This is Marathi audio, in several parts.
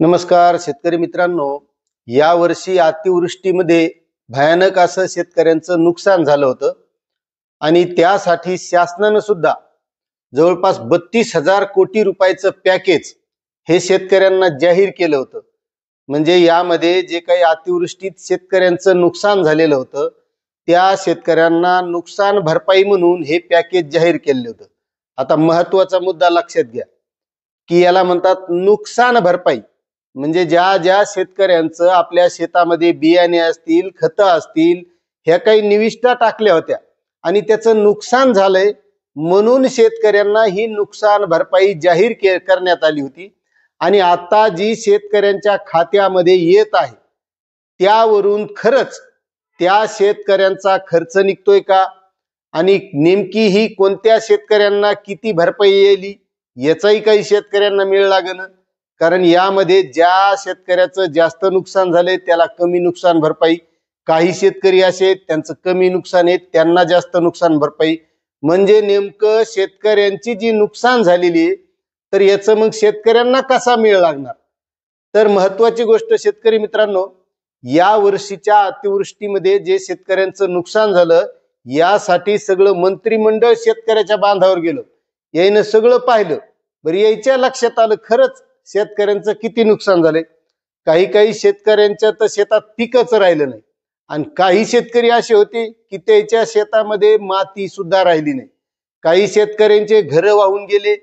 नमस्कार शेतकरी मित्रांनो, या वर्षी अतिवृष्टीमध्ये भयानक असं शेतकऱ्यांचं नुकसान झालं होतं आणि त्यासाठी शासनानं सुद्धा जवळपास 32,000 कोटी रुपयाचं पॅकेज हे शेतकऱ्यांना जाहीर केलं होतं. म्हणजे यामध्ये जे काही अतिवृष्टीत शेतकऱ्यांचं नुकसान झालेलं होतं त्या शेतकऱ्यांना नुकसान भरपाई म्हणून हे पॅकेज जाहीर केलं होतं. आता महत्वाचा मुद्दा लक्षात घ्या की याला म्हणतात नुकसान भरपाई. म्हणजे ज्या ज्या शेतकऱ्यांचं आपल्या शेतामध्ये बियाणे असतील, खतं असतील, ह्या काही निविष्ठा टाकल्या होत्या आणि त्याचं नुकसान झालंय म्हणून शेतकऱ्यांना ही नुकसान भरपाई जाहीर करण्यात आली होती. आणि आता जी शेतकऱ्यांच्या खात्यामध्ये येत आहे त्यावरून खरंच त्या शेतकऱ्यांचा खर्च निघतोय का आणि नेमकी ही कोणत्या शेतकऱ्यांना किती भरपाई येईल याचाही काही शेतकऱ्यांना मेळ लागेना. कारण यामध्ये ज्या शेतकऱ्याचं जास्त नुकसान झालंय त्याला कमी नुकसान भरपाई, काही शेतकरी असे त्यांचं कमी नुकसान आहे त्यांना जास्त नुकसान भरपाई. म्हणजे नेमकं शेतकऱ्यांची जी नुकसान झालेली आहे तर याचं मग शेतकऱ्यांना कसा मेळ लागणार. तर महत्वाची गोष्ट शेतकरी मित्रांनो, या वर्षीच्या अतिवृष्टीमध्ये जे शेतकऱ्यांचं नुकसान झालं यासाठी सगळं मंत्रिमंडळ शेतकऱ्याच्या बांधावर गेलं. यायनं सगळं पाहिलं. बरं, यायच्या लक्षात आलं खरंच शेतकऱ्यांचं किती नुकसान झालंय. काही काही शेतकऱ्यांच्या तर शेतात पिकच राहिलं नाही आणि काही शेतकरी असे होते की त्याच्या शेतामध्ये माती सुद्धा राहिली नाही. काही शेतकऱ्यांचे घर वाहून गेले,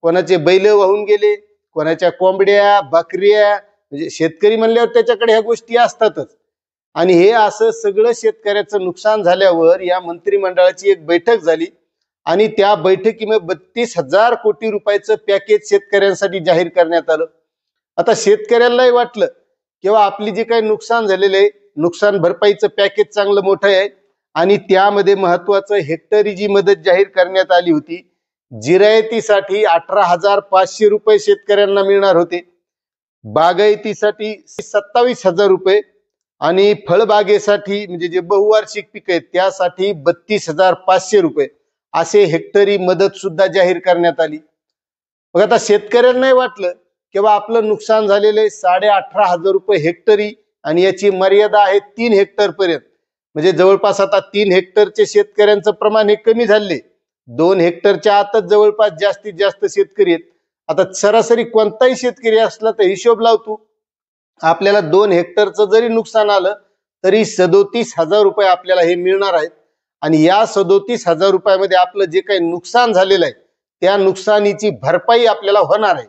कोणाचे बैल वाहून गेले, कोणाच्या कोंबड्या बकऱ्या. म्हणजे शेतकरी म्हणल्यावर त्याच्याकडे ह्या गोष्टी असतातच. आणि हे असं सगळं शेतकऱ्याचं नुकसान झाल्यावर या मंत्रिमंडळाची एक बैठक झाली आणि त्या बैठकीमध्ये 32,000 कोटी रुपयाचं पॅकेज शेतकऱ्यांसाठी जाहीर करण्यात आलं. आता शेतकऱ्यांनाही वाटलं किंवा आपली जे काही नुकसान झालेलं आहे नुकसान भरपाईचं पॅकेज चांगलं मोठं आहे आणि त्यामध्ये महत्वाचं हेक्टरी जी मदत जाहीर करण्यात आली होती, जिरायतीसाठी 18,500 रुपये शेतकऱ्यांना मिळणार होते, बागायतीसाठी 27,000 रुपये आणि फळबागेसाठी म्हणजे जे बहुवार्षिक पीक आहेत त्यासाठी 32,500 रुपये असे हेक्टरी मदत सुद्धा जाहीर करण्यात आली. मग आता शेतकऱ्यांनाही वाटलं किंवा आपलं नुकसान झालेलं आहे 18,500 रुपये हेक्टरी आणि याची मर्यादा आहे 3 हेक्टर पर्यंत. म्हणजे जवळपास आता 3 हेक्टरचे शेतकऱ्यांचं प्रमाण हे कमी झाले. 2 हेक्टरच्या आतच जवळपास जास्तीत जास्त शेतकरी आहेत. आता सरासरी कोणताही शेतकरी असला तर हिशोब लावतो, आपल्याला 2 हेक्टरचं जरी नुकसान आलं तरी 37,000 रुपये आपल्याला हे मिळणार आहेत. आणि या 37,000 रुपयामध्ये आपलं जे काही नुकसान झालेलं आहे त्या नुकसानीची भरपाई आपल्याला होणार आहे.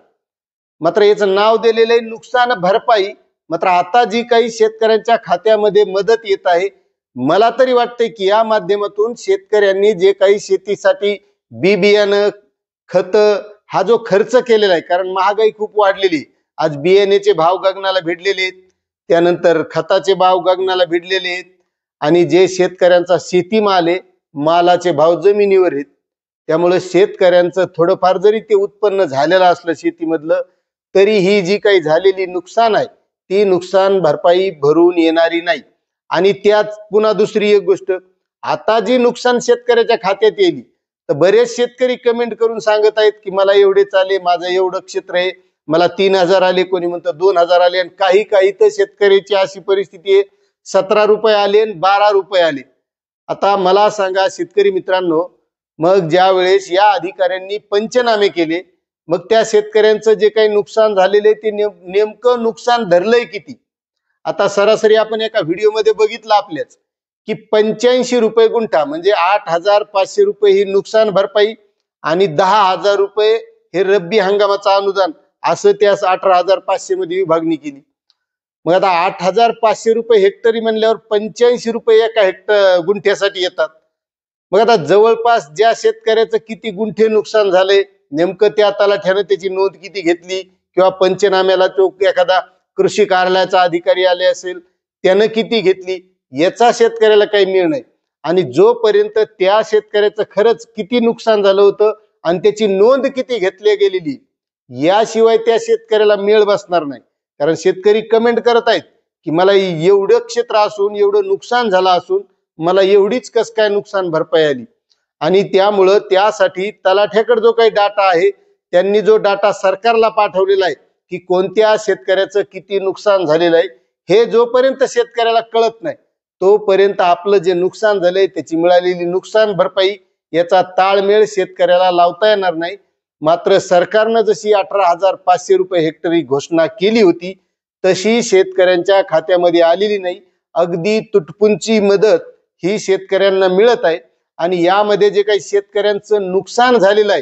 मात्र याचं नाव दिलेलं आहे नुकसान भरपाई. मात्र आता जी काही शेतकऱ्यांच्या खात्यामध्ये मदत येत आहे, मला तरी वाटतंय की या माध्यमातून शेतकऱ्यांनी जे काही शेतीसाठी बी बियाणं खत हा जो खर्च केलेला आहे, कारण महागाई खूप वाढलेली, आज बियाण्याचे भाव गगनाला भिडलेले आहेत, त्यानंतर खताचे भाव गगनाला भिडलेले आहेत आणि जे शेतकऱ्यांचा शेतीमाल आहे मालाचे भाव जमिनीवर आहेत. त्यामुळे शेतकऱ्यांचं थोडंफार जरी ते उत्पन्न झालेलं असलं शेतीमधलं तरी ही जी काही झालेली नुकसान आहे ती नुकसान भरपाई भरून येणारी नाही. आणि त्यात पुन्हा दुसरी एक गोष्ट, आता जी नुकसान शेतकऱ्याच्या खात्यात येईल तर बरेच शेतकरी कमेंट करून सांगत आहेत की मला एवढेच आले, माझं एवढं क्षेत्र आहे, मला 3,000 आले, कोणी म्हणतं 2,000 आले. आणि काही काही तर शेतकऱ्याची अशी परिस्थिती आहे 17 रुपये आले आणि 12 रुपये आले. आता मला सांगा शेतकरी मित्रांनो, मग ज्या वेळेस या अधिकाऱ्यांनी पंचनामे केले मग त्या शेतकऱ्यांचं जे काही नुकसान झालेले ते नेमकं नुकसान धरलंय किती. आता सरासरी आपण एका व्हिडिओमध्ये बघितलं आपल्याच की 85 रुपये गुंठा म्हणजे 8,500 रुपये ही नुकसान भरपाई आणि 10,000 रुपये हे रब्बी हंगामाचं अनुदान, असं त्या 18,500 मध्ये विभागणी केली. मग आता 8,500 रुपये हेक्टरी म्हणल्यावर 85 रुपये एका गुंठ्यासाठी येतात. मग आता जवळपास ज्या शेतकऱ्याचं किती गुंठे नुकसान झाले नेमकं त्या तलाठ्यानं त्याची नोंद किती घेतली किंवा पंचनाम्याला तो एखादा कृषी कार्यालयाचा अधिकारी आले असेल त्यानं किती घेतली याचा शेतकऱ्याला काही मिळ नाही. आणि जोपर्यंत त्या शेतकऱ्याचं खरंच किती नुकसान झालं होतं आणि त्याची नोंद किती घेतली गेलेली याशिवाय त्या शेतकऱ्याला मेळ बसणार नाही. कारण शेतकरी कमेंट करत आहेत की मला एवढं क्षेत्र असून एवढं नुकसान झालं असून मला एवढीच कस काय नुकसान भरपाई आली. आणि त्यामुळं त्यासाठी तलाठ्याकडे जो काही डाटा आहे त्यांनी जो डाटा सरकारला पाठवलेला आहे की कोणत्या शेतकऱ्याचं किती नुकसान झालेलं आहे हे जोपर्यंत शेतकऱ्याला कळत नाही तोपर्यंत आपलं जे नुकसान झालंय त्याची मिळालेली नुकसान भरपाई याचा ताळमेळ शेतकऱ्याला लावता येणार नाही। मात्र सरकारनं जशी 18,500 रुपये हेक्टरी घोषणा केली होती तशी शेतकऱ्यांच्या खात्यामध्ये आलेली नाही। अगदी तुटपुंची मदत ही शेतकऱ्यांना मिळत आहे आणि यामध्ये जे काही शेतकऱ्यांचं नुकसान झालेलं आहे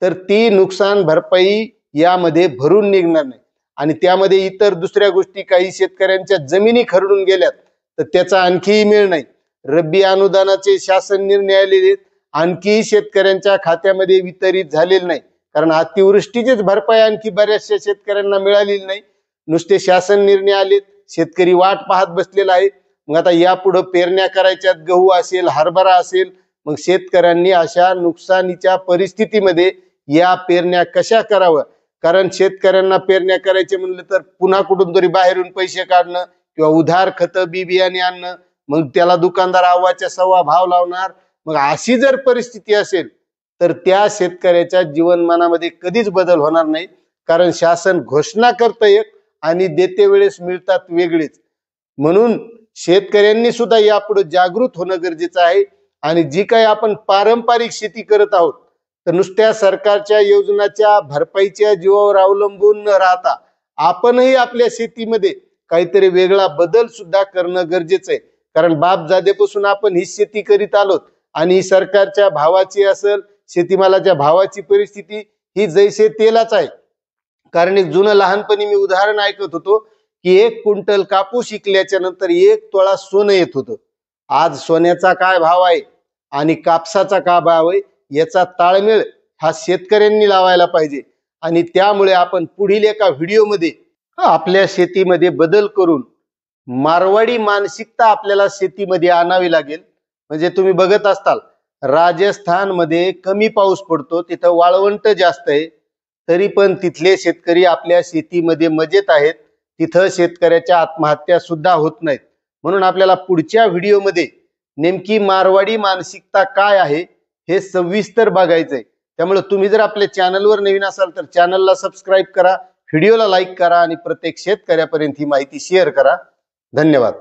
तर ती नुकसान भरपाई यामध्ये भरून निघणार नाही आणि त्यामध्ये इतर दुसऱ्या गोष्टी काही शेतकऱ्यांच्या जमिनी खरडून गेल्यात तर त्याचा आणखीही मिळ नाही। रब्बी अनुदानाचे शासन निर्णय आलेले आणखी शेतकऱ्यांच्या खात्यामध्ये वितरित झालेले नाही कारण अतिवृष्टीचीच भरपाई आणखी बऱ्याचशा शेतकऱ्यांना मिळालेली नाही। नुसते शासन निर्णय आलेत, शेतकरी वाट पाहत बसलेला आहे। मग आता यापुढे पेरण्या करायच्यात, गहू असेल, हरभरा असेल, मग शेतकऱ्यांनी अशा नुकसानीच्या परिस्थितीमध्ये या पेरण्या कशा कराव्या कारण शेतकऱ्यांना पेरण्या करायचे म्हणलं तर पुन्हा कुठून तरी बाहेरून पैसे काढणं किंवा उधार खतं बी बियाणे आणणं, मग त्याला दुकानदार अव्वाच्या सव्वा भाव लावणार। मग अशी जर परिस्थिती असेल तर त्या शेतकऱ्याच्या जीवनमानामध्ये कधीच बदल होणार नाही कारण शासन घोषणा करतं एक आणि देते वेळेस मिळतात वेगळेच। म्हणून शेतकऱ्यांनी सुद्धा यापुढे जागृत होणं गरजेचं आहे आणि जी काही आपण पारंपरिक शेती करत आहोत तर नुसत्या सरकारच्या योजनाच्या भरपाईच्या जीवावर अवलंबून न राहता आपणही आपल्या शेतीमध्ये काहीतरी वेगळा बदल सुद्धा करणं गरजेचं आहे कारण बापजादेपासून आपण ही शेती करीत आलोत आणि सरकारच्या भावाची असेल, शेतीमालाच्या भावाची परिस्थिती ही जैसे तेलाच आहे। कारण एक जुनं लहानपणी मी उदाहरण ऐकत होतो की 1 क्विंटल कापूस विकल्याच्या नंतर 1 तोळा सोनं येत होतं। आज सोन्याचा काय भाव आहे आणि कापसाचा काय भाव आहे याचा ताळमेळ हा शेतकऱ्यांनी लावायला पाहिजे आणि त्यामुळे आपण पुढील एका व्हिडिओमध्ये आपल्या शेतीमध्ये बदल करून मारवाडी मानसिकता आपल्याला शेतीमध्ये आणावी लागेल। म्हणजे तुम्ही बघत असताल राजस्थान मध्ये कमी पाऊस पडतो, तिथं वाळवंट जास्त आहे, तरी पण तिथले शेतकरी आपल्या शेतीमध्ये मजेत आहेत, तिथं शेतकऱ्याच्या आत्महत्या सुद्धा होत नाहीत। म्हणून आपल्याला पुढच्या व्हिडिओमध्ये नेमकी मारवाडी मानसिकता काय आहे हे सविस्तर बघायचंय। त्यामुळे तुम्ही जर आपल्या चॅनलवर नवीन असाल तर चॅनलला सबस्क्राईब करा, व्हिडिओला लाईक करा आणि प्रत्येक शेतकऱ्यापर्यंत ही माहिती शेअर करा। धन्यवाद।